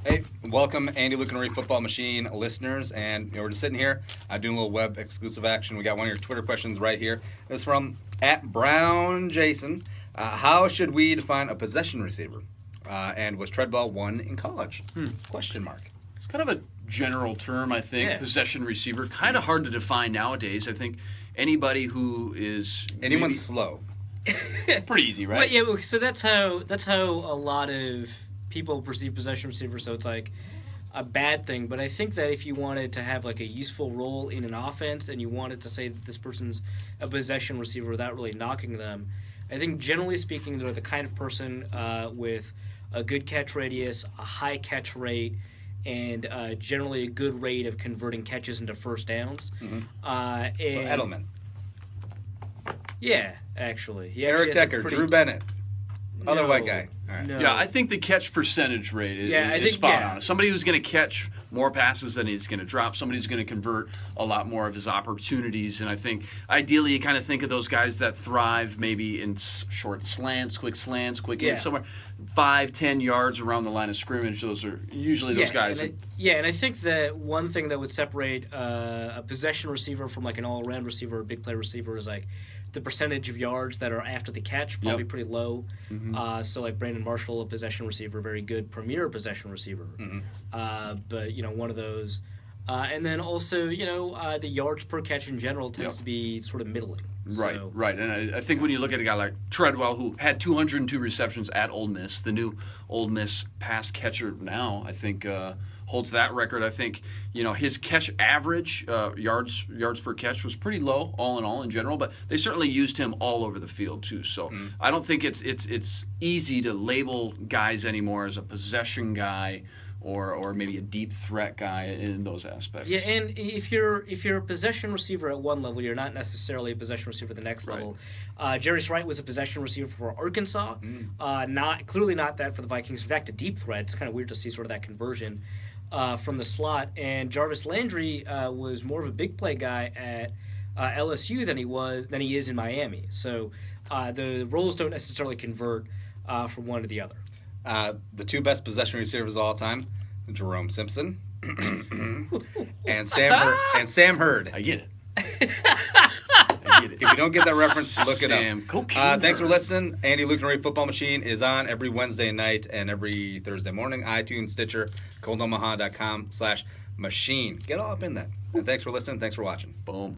Hey, welcome, Andy, Luke, and Arif Football Machine listeners. And we're just sitting here doing a little web exclusive action. We got one of your Twitter questions right here. It's from @BrownJason. How should we define a possession receiver? And was Treadwell one in college? Question mark. It's kind of a general term, I think. Yeah. Possession receiver, kind of hard to define nowadays. I think anybody who is Anyone slow? pretty easy, right? Well, yeah, so that's how a lot of people perceive possession receiver. So it's like a bad thing. But I think that if you wanted to have like a useful role in an offense, and you wanted to say that this person's a possession receiver without really knocking them, I think generally speaking, they're the kind of person with a good catch radius, a high catch rate, and generally a good rate of converting catches into first downs. Mm-hmm. And, So Edelman, yeah, actually, he Eric actually has a Decker, pretty- Drew Bennett, other No, white guy. All right. no. Yeah, I think the catch percentage rate is, Yeah, I is think- spot yeah. on. Somebody who's going to catch more passes than he's going to drop. Somebody who's going to convert a lot more of his opportunities. And I think ideally you kind of think of those guys that thrive maybe in short slants, quick Yeah. somewhere 5-10 yards around the line of scrimmage. Those are usually those guys. And I think that one thing that would separate a possession receiver from like an all-around receiver or a big play receiver is like the percentage of yards that are after the catch, probably pretty low. Mm-hmm. So like Brandon Marshall, a possession receiver, very good premier possession receiver. But one of those. And then also, the yards per catch in general tends to be sort of middling. Right, So, right. And I think when you look at a guy like Treadwell, who had 202 receptions at Ole Miss, the new Ole Miss pass catcher now, I think holds that record. I think, his catch average, yards per catch, was pretty low all in all in general, but they certainly used him all over the field too. So I don't think it's easy to label guys anymore as a possession guy or maybe a deep threat guy in those aspects. Yeah, and if you're a possession receiver at one level, you're not necessarily a possession receiver at the next level. Jarius Wright was a possession receiver for Arkansas, clearly not that for the Vikings. In fact, a deep threat. It's kind of weird to see sort of that conversion from the slot. And Jarvis Landry was more of a big play guy at LSU than he is in Miami. So the roles don't necessarily convert from one to the other. The two best possession receivers of all time, Jerome Simpson and Sam Hurd. I get it. If you don't get that reference, look it up. Cocaine Thanks for Hurd. listening. Andy, Luke, and Ray Football Machine is on every Wednesday night and every Thursday morning. iTunes, Stitcher, coldomaha.com/machine. Get all up in that. And thanks for listening. Thanks for watching. Boom.